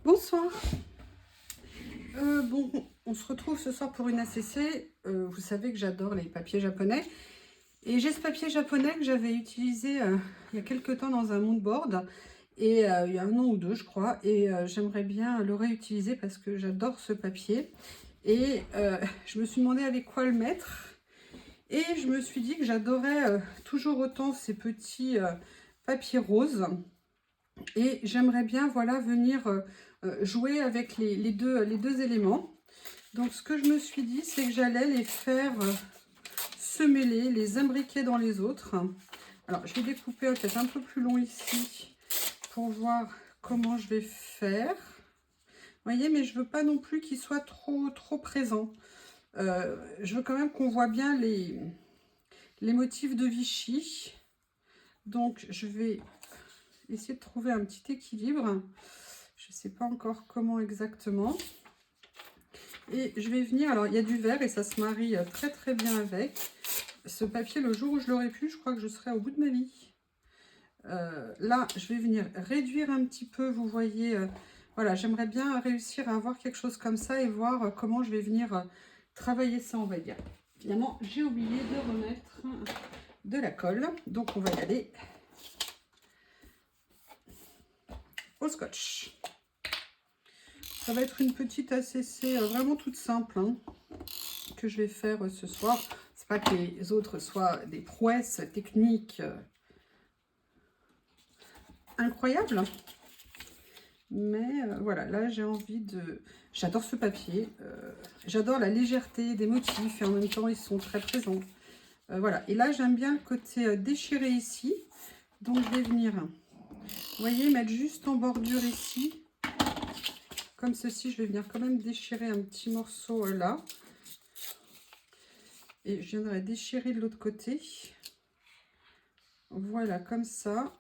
Bonsoir. Bon, on se retrouve ce soir pour une ACC. Vous savez que j'adore les papiers japonais. Et j'ai ce papier japonais que j'avais utilisé il y a quelques temps dans un mood board. Et il y a un an ou deux, je crois. Et j'aimerais bien le réutiliser parce que j'adore ce papier. Et je me suis demandé avec quoi le mettre. Et je me suis dit que j'adorais toujours autant ces petits papiers roses. Et j'aimerais bien, voilà, venir jouer avec les deux éléments. Donc ce que je me suis dit, c'est que j'allais les faire se mêler, les imbriquer dans les autres. Alors je vais découper peut-être un peu plus long ici pour voir comment je vais faire. Vous voyez, mais je veux pas non plus qu'il soit trop présent. Je veux quand même qu'on voit bien les motifs de Vichy. Donc je vais essayer de trouver un petit équilibre. Je ne sais pas encore comment exactement. Et je vais venir, alors il y a du vert et ça se marie très bien avec. Ce papier, le jour où je l'aurai pu, je crois que je serai au bout de ma vie. Là, je vais venir réduire un petit peu, vous voyez. Voilà, j'aimerais bien réussir à avoir quelque chose comme ça et voir comment je vais venir travailler ça, on va dire. Finalement, j'ai oublié de remettre de la colle. Donc, on va y aller au scotch. Ça va être une petite ACC vraiment toute simple hein, que je vais faire ce soir. C'est pas que les autres soient des prouesses techniques incroyables. Mais voilà, là j'ai envie de... J'adore ce papier. J'adore la légèreté des motifs et en même temps ils sont très présents. Voilà, et là j'aime bien le côté déchiré ici. Donc je vais venir, vous voyez, mettre juste en bordure ici. Comme ceci, je vais venir quand même déchirer un petit morceau là. Et je viendrai déchirer de l'autre côté. Voilà, comme ça.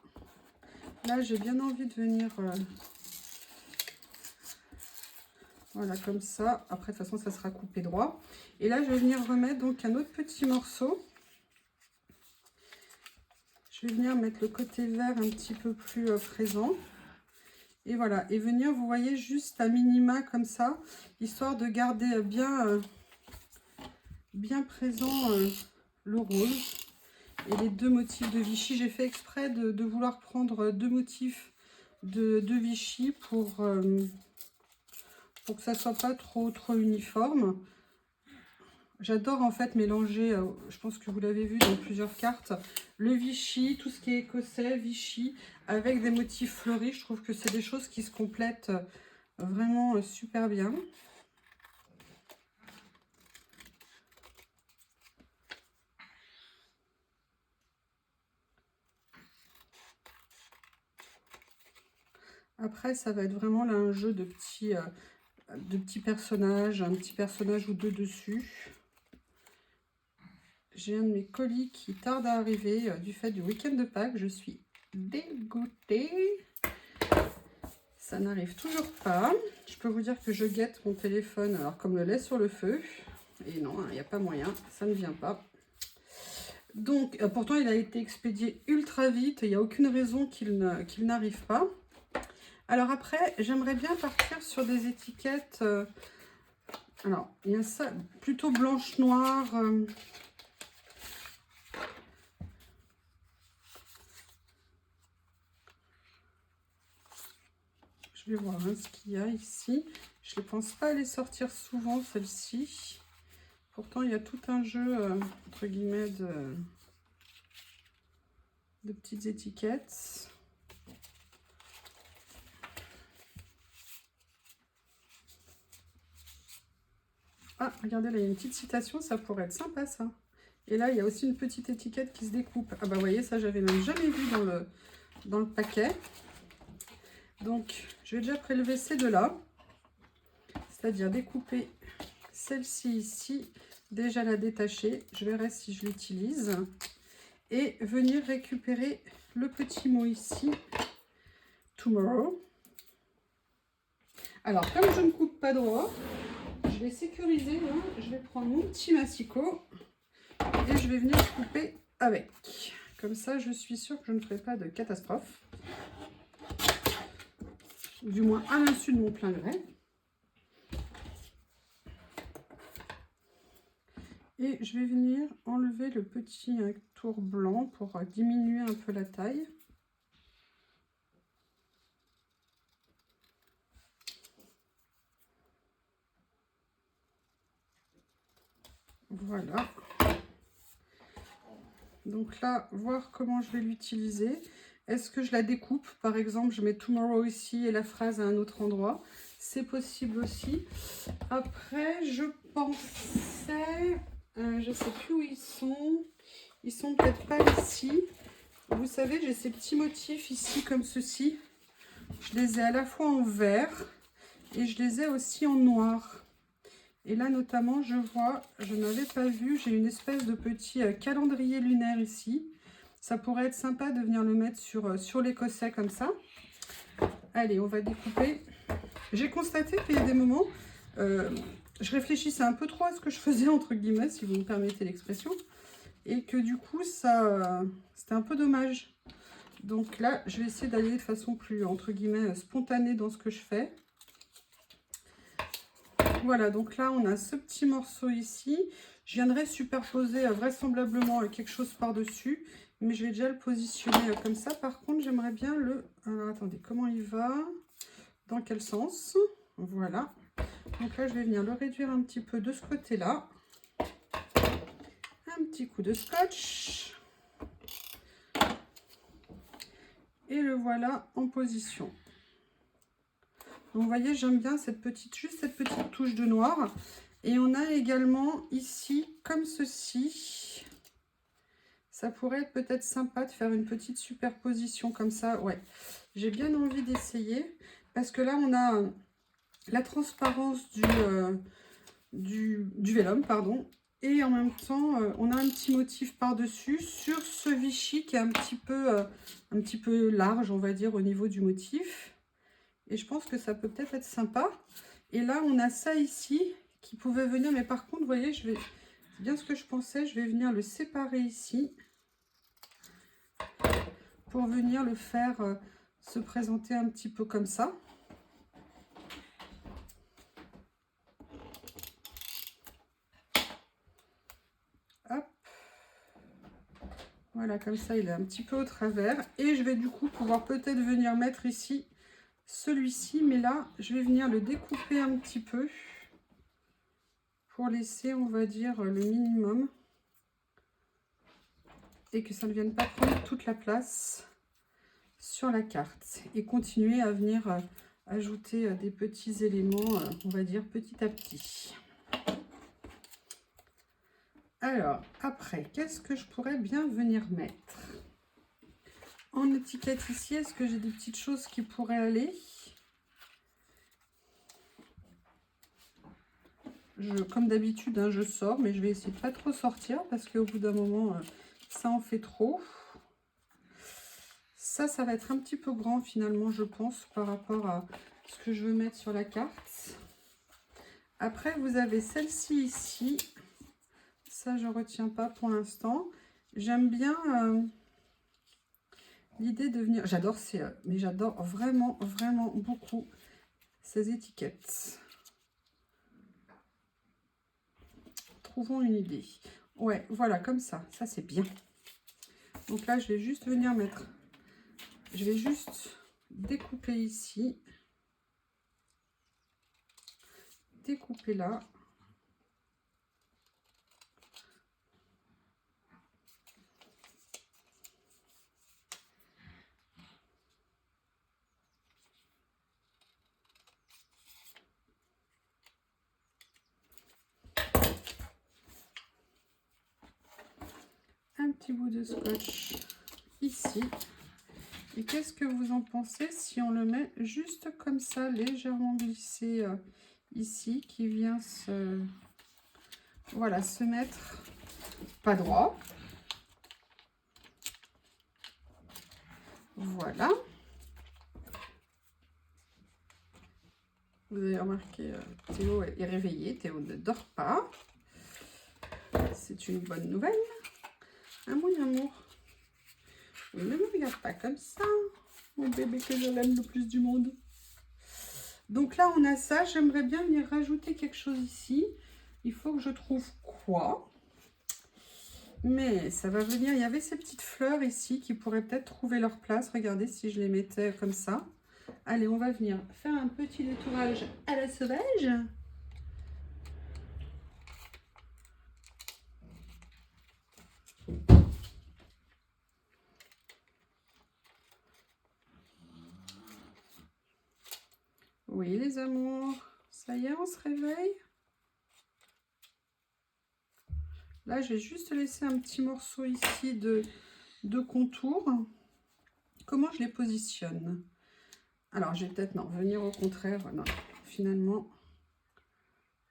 Là, j'ai bien envie de venir... voilà, comme ça. Après, de toute façon, ça sera coupé droit. Et là, je vais venir remettre donc un autre petit morceau. Je vais venir mettre le côté vert un petit peu plus présent. Et voilà, et venir, vous voyez, juste à minima comme ça, histoire de garder bien présent le rose et les deux motifs de Vichy. J'ai fait exprès de vouloir prendre deux motifs de Vichy pour que ça soit pas trop uniforme. J'adore en fait mélanger, je pense que vous l'avez vu dans plusieurs cartes, le Vichy, tout ce qui est écossais, Vichy, avec des motifs fleuris. Je trouve que c'est des choses qui se complètent vraiment super bien. Après, ça va être vraiment là un jeu de petits personnages, un petit personnage ou deux dessus. J'ai un de mes colis qui tarde à arriver du fait du week-end de Pâques. Je suis dégoûtée. Ça n'arrive toujours pas. Je peux vous dire que je guette mon téléphone alors comme le lait sur le feu. Et non, il n'y a pas moyen, ça ne vient pas. Donc, pourtant, il a été expédié ultra vite. Il n'y a aucune raison qu'il n'arrive pas. Alors après, j'aimerais bien partir sur des étiquettes. Alors, il y a ça, plutôt blanche-noire. Je vais voir hein, ce qu'il y a ici. Je ne pense pas les sortir souvent, celle-ci. Pourtant, il y a tout un jeu, entre guillemets, de petites étiquettes. Ah, regardez, là, il y a une petite citation. Ça pourrait être sympa, ça. Et là, il y a aussi une petite étiquette qui se découpe. Ah bah, vous voyez, ça, j'avais même jamais vu dans le paquet. Donc, je vais déjà prélever ces deux-là. C'est-à-dire découper celle-ci ici, déjà la détacher. Je verrai si je l'utilise. Et venir récupérer le petit mot ici, tomorrow. Alors, comme je ne coupe pas droit, je vais sécuriser. Là. Je vais prendre mon petit massicot et je vais venir couper avec. Comme ça, je suis sûre que je ne ferai pas de catastrophe. du moins à l'insu de mon plein gré. Et je vais venir enlever le petit tour blanc pour diminuer un peu la taille. Voilà. Donc là, voir comment je vais l'utiliser. Est-ce que je la découpe? Par exemple, je mets tomorrow ici et la phrase à un autre endroit. C'est possible aussi. Après, je pensais... je ne sais plus où ils sont. Ils sont peut-être pas ici. Vous savez, j'ai ces petits motifs ici comme ceci. Je les ai à la fois en vert et je les ai aussi en noir. Et là, notamment, je vois, je n'avais pas vu, j'ai une espèce de petit calendrier lunaire ici. Ça pourrait être sympa de venir le mettre sur l'écossais comme ça. Allez, on va découper. J'ai constaté qu'il y a des moments, je réfléchissais un peu trop à ce que je faisais, entre guillemets, si vous me permettez l'expression. Et que du coup, ça, c'était un peu dommage. Donc là, je vais essayer d'aller de façon plus, entre guillemets, spontanée dans ce que je fais. Voilà, donc là, on a ce petit morceau ici. Je viendrai superposer vraisemblablement quelque chose par-dessus. Mais je vais déjà le positionner comme ça. Par contre, j'aimerais bien le... Alors, attendez, comment il va? Dans quel sens? Voilà. Donc là, je vais venir le réduire un petit peu de ce côté-là. Un petit coup de scotch. Et le voilà en position. Donc, vous voyez, j'aime bien juste cette petite touche de noir. Et on a également ici, comme ceci, ça pourrait être peut-être sympa de faire une petite superposition comme ça. Ouais, j'ai bien envie d'essayer. Parce que là, on a la transparence du vélum, pardon. Et en même temps, on a un petit motif par-dessus sur ce Vichy qui est un petit peu large, on va dire, au niveau du motif. Et je pense que ça peut peut-être être sympa. Et là, on a ça ici qui pouvait venir. Mais par contre, vous voyez, c'est bien ce que je pensais. Je vais venir le séparer ici. Pour venir le faire se présenter un petit peu comme ça. Hop. Voilà, comme ça, il est un petit peu au travers. Et je vais du coup pouvoir peut-être venir mettre ici celui-ci, mais là, je vais venir le découper un petit peu pour laisser, on va dire, le minimum et que ça ne vienne pas prendre toute la place sur la carte et continuer à venir ajouter des petits éléments, on va dire, petit à petit. Alors, après, qu'est-ce que je pourrais bien venir mettre? En étiquette ici, est-ce que j'ai des petites choses qui pourraient aller? Comme d'habitude, hein, je sors, mais je vais essayer de pas trop sortir parce qu'au bout d'un moment, ça en fait trop. Ça va être un petit peu grand finalement, je pense, par rapport à ce que je veux mettre sur la carte. Après, vous avez celle-ci ici. Ça, je retiens pas pour l'instant. J'aime bien l'idée de venir... J'adore mais j'adore vraiment, vraiment beaucoup ces étiquettes. Trouvons une idée. Ouais, voilà, comme ça. Ça, c'est bien. Donc là, je vais juste venir mettre... Je vais juste découper ici. Découper là. Un petit bout de scotch ici. Et qu'est-ce que vous en pensez si on le met juste comme ça, légèrement glissé ici, qui vient voilà, se mettre pas droit. Voilà. Vous avez remarqué, Théo est réveillé. Théo ne dort pas. C'est une bonne nouvelle. Hein, mon amour? Oui, ne me regarde pas comme ça, mon bébé que je l'aime le plus du monde. Donc là, on a ça. J'aimerais bien venir rajouter quelque chose ici. Il faut que je trouve quoi. Mais ça va venir. Il y avait ces petites fleurs ici qui pourraient peut-être trouver leur place. Regardez si je les mettais comme ça. Allez, on va venir faire un petit détourage à la sauvage. Oui, les amours. Ça y est, on se réveille. Là, j'ai juste laissé un petit morceau ici de contour. Comment je les positionne? Alors, je vais peut-être, non, venir au contraire. Non, finalement,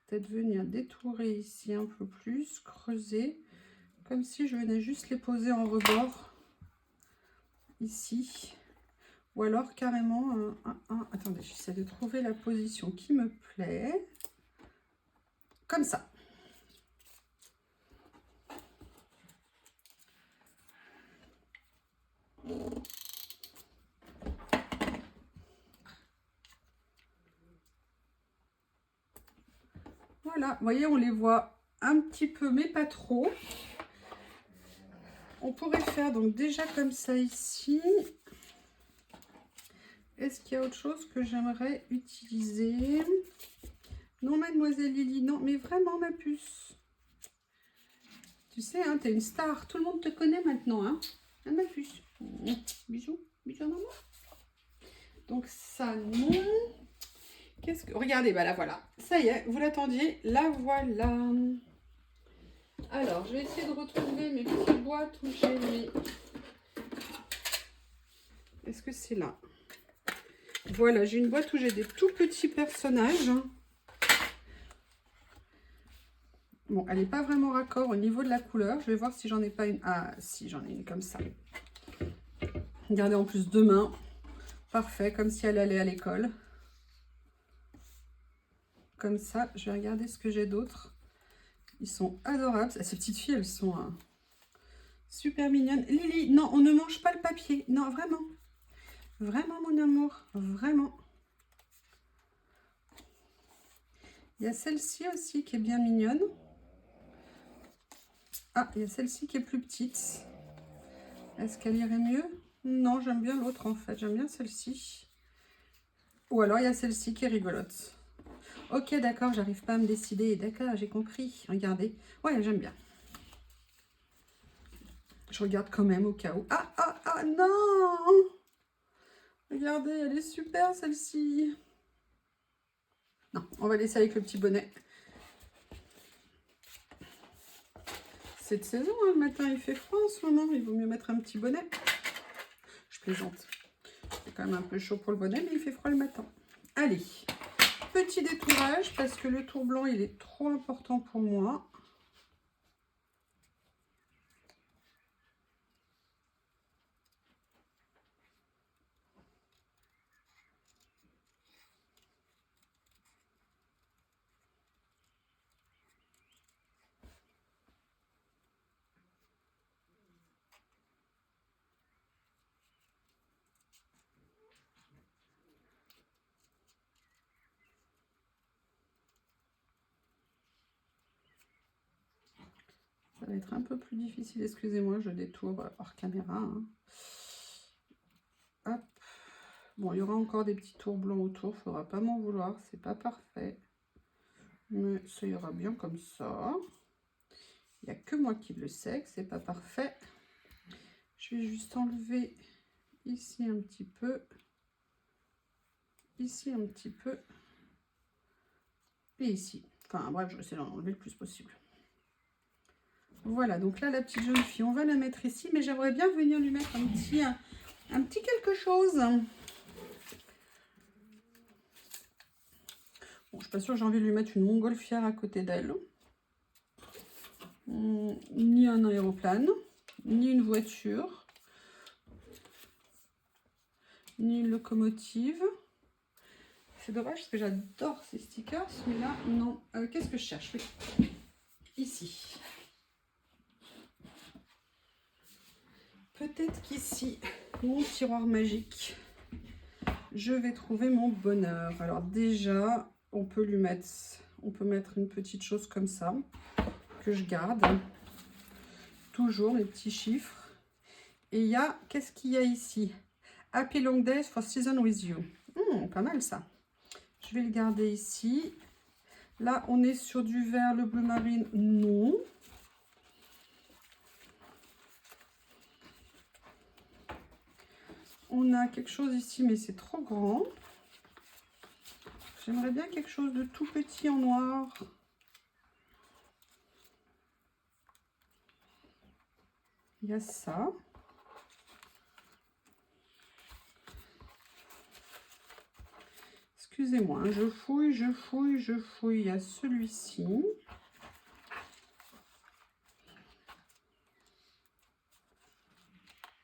peut-être venir détourer ici un peu plus, creuser, comme si je venais juste les poser en rebord, ici. Ou alors, carrément, attendez, j'essaie de trouver la position qui me plaît. Comme ça. Voilà, vous voyez, on les voit un petit peu, mais pas trop. On pourrait faire donc déjà comme ça ici. Est-ce qu'il y a autre chose que j'aimerais utiliser? Non, mademoiselle Lily, non, mais vraiment ma puce. Tu sais, hein, tu es une star, tout le monde te connaît maintenant, hein, ma puce. Bisous, bisous maman. Donc ça, non. Qu'est-ce que... Regardez, bah là, voilà. Ça y est, vous l'attendiez, la voilà. Alors, je vais essayer de retrouver mes petites boîtes où j'ai mis... Est-ce que c'est là? Voilà, j'ai une boîte où j'ai des tout petits personnages. Bon, elle n'est pas vraiment raccord au niveau de la couleur. Je vais voir si j'en ai pas une. Ah, si, j'en ai une comme ça. Regardez, en plus, deux mains. Parfait, comme si elle allait à l'école. Comme ça, je vais regarder ce que j'ai d'autre. Ils sont adorables. Ces petites filles, elles sont super mignonnes. Lily, non, on ne mange pas le papier. Non, vraiment. Vraiment, mon amour. Vraiment. Il y a celle-ci aussi qui est bien mignonne. Ah, il y a celle-ci qui est plus petite. Est-ce qu'elle irait mieux? Non, j'aime bien l'autre en fait. J'aime bien celle-ci. Ou alors il y a celle-ci qui est rigolote. Ok, d'accord, j'arrive pas à me décider. D'accord, j'ai compris. Regardez. Ouais, j'aime bien. Je regarde quand même au cas où. Ah, ah, ah, non! Regardez, elle est super celle-ci. Non, on va laisser avec le petit bonnet. C'est de saison, hein, le matin il fait froid en ce moment. Il vaut mieux mettre un petit bonnet. Je plaisante. C'est quand même un peu chaud pour le bonnet, mais il fait froid le matin. Allez, petit détourage parce que le tour blanc il est trop important pour moi. Ça va être un peu plus difficile, excusez-moi, je détourne hors caméra. Hein. Hop. Bon, il y aura encore des petits tours blancs autour, faudra pas m'en vouloir, c'est pas parfait. Mais ça ira bien comme ça. Il n'y a que moi qui le sais que c'est pas parfait. Je vais juste enlever ici un petit peu. Ici un petit peu. Et ici. Enfin bref, je vais essayer d'en enlever le plus possible. Voilà, donc là, la petite jeune fille, on va la mettre ici. Mais j'aimerais bien venir lui mettre un petit quelque chose. Bon, je ne suis pas sûre que j'ai envie de lui mettre une montgolfière à côté d'elle. Ni un aéroplane, ni une voiture, ni une locomotive. C'est dommage parce que j'adore ces stickers, mais là, non. Qu'est-ce que je cherche? Oui. Ici. Peut-être qu'ici, mon tiroir magique je vais trouver mon bonheur. Alors déjà, on peut mettre une petite chose comme ça, que je garde. Toujours mes petits chiffres. Et il y a, qu'est-ce qu'il y a ici? Happy Long Days for Season with You. Pas mal ça. Je vais le garder ici. Là, on est sur du vert, le bleu marine, non. On a quelque chose ici, mais c'est trop grand. J'aimerais bien quelque chose de tout petit en noir. Il y a ça. Excusez-moi, hein, je fouille. Il y a celui-ci.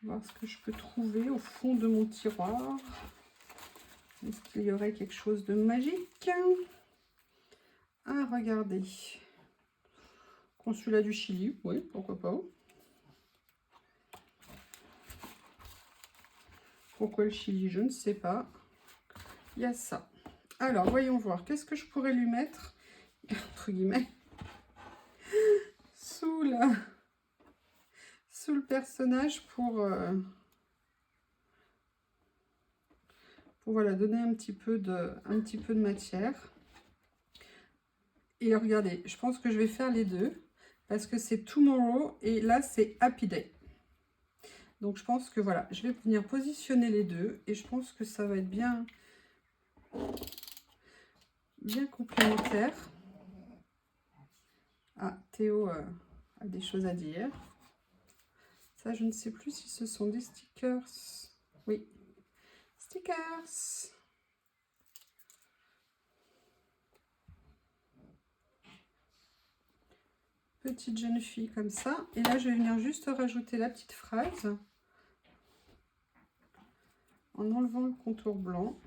Voir ce que je peux trouver au fond de mon tiroir. Est-ce qu'il y aurait quelque chose de magique? Ah, regardez. Consulat du Chili, oui, pourquoi pas. Pourquoi le Chili, je ne sais pas. Il y a ça. Alors, voyons voir. Qu'est-ce que je pourrais lui mettre, entre guillemets, sous le personnage pour voilà, donner un petit peu de matière. Et regardez, je pense que je vais faire les deux parce que c'est Tomorrow et là c'est Happy Day. Donc je pense que voilà, je vais venir positionner les deux et je pense que ça va être bien complémentaire. Ah, Théo a des choses à dire. Ça, je ne sais plus si ce sont des stickers. Oui, stickers. Petite jeune fille comme ça. Et là, je vais venir juste rajouter la petite phrase en enlevant le contour blanc.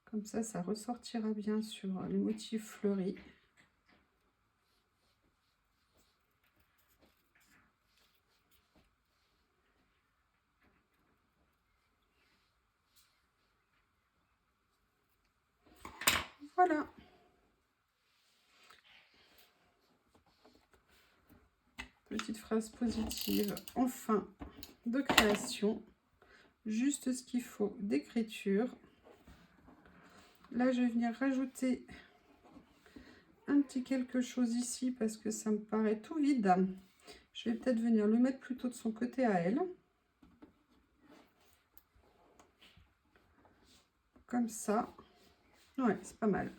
Comme ça ressortira bien sur le motif fleuri. Voilà. Petite phrase positive en fin de création. Juste ce qu'il faut d'écriture. Là, je vais venir rajouter un petit quelque chose ici parce que ça me paraît tout vide. Je vais peut-être venir le mettre plutôt de son côté à elle. Comme ça. Ouais, c'est pas mal.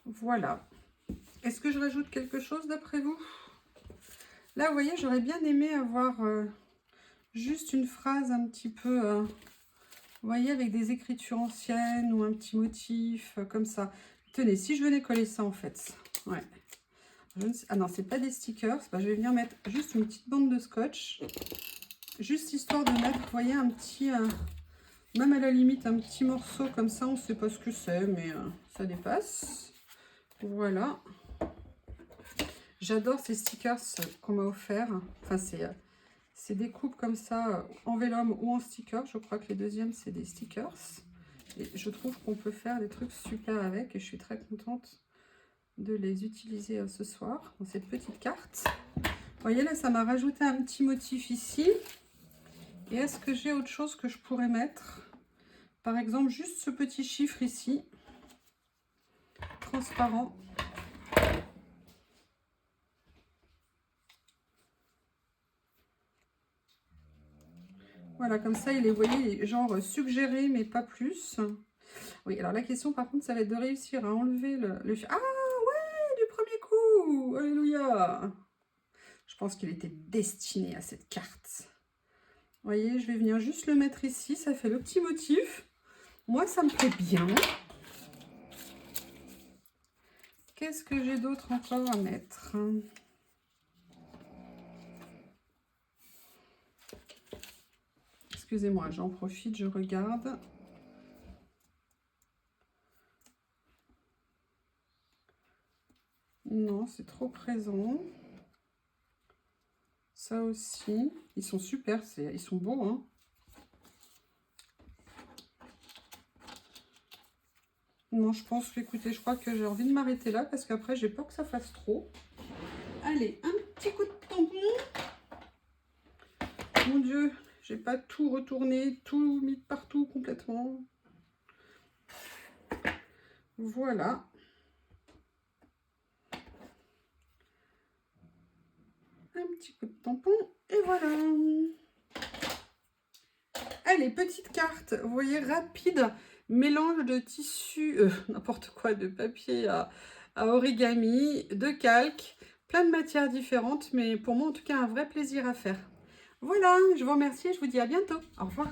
Voilà. Est-ce que je rajoute quelque chose d'après vous? Là, vous voyez, j'aurais bien aimé avoir juste une phrase un petit peu, vous voyez, avec des écritures anciennes ou un petit motif comme ça. Tenez, si je venais coller ça en fait. Ouais. Ah non, c'est pas des stickers. Bah, je vais venir mettre juste une petite bande de scotch. Juste histoire de mettre, vous voyez, un petit... même à la limite, un petit morceau comme ça. On ne sait pas ce que c'est, mais ça dépasse. Voilà. J'adore ces stickers qu'on m'a offert. Enfin, c'est des coupes comme ça, en vélum ou en stickers. Je crois que les deuxièmes, c'est des stickers. Et je trouve qu'on peut faire des trucs super avec. Et je suis très contente de les utiliser ce soir dans cette petite carte. Vous voyez, là, ça m'a rajouté un petit motif ici. Et est-ce que j'ai autre chose que je pourrais mettre? Par exemple, juste ce petit chiffre ici, transparent. Voilà, comme ça, il est, vous voyez, genre suggéré, mais pas plus. Oui, alors la question, par contre, ça va être de réussir à enlever le... Ah, ouais, du premier coup. Alléluia. Je pense qu'il était destiné à cette carte. Vous voyez, je vais venir juste le mettre ici. Ça fait le petit motif. Moi, ça me plaît bien. Qu'est-ce que j'ai d'autre encore à mettre? Excusez-moi, j'en profite, je regarde. Non, c'est trop présent. Ça aussi. Ils sont super, ils sont beaux, hein. Non, je pense, écoutez, je crois que j'ai envie de m'arrêter là parce qu'après, j'ai peur que ça fasse trop. Allez, un petit coup de tampon. Mon Dieu, j'ai pas tout retourné, tout mis partout complètement. Voilà. Un petit coup de tampon et voilà. Allez, petite carte, vous voyez, rapide, mélange de tissu, n'importe quoi, de papier à origami, de calque, plein de matières différentes, mais pour moi en tout cas un vrai plaisir à faire. Voilà, je vous remercie et je vous dis à bientôt. Au revoir.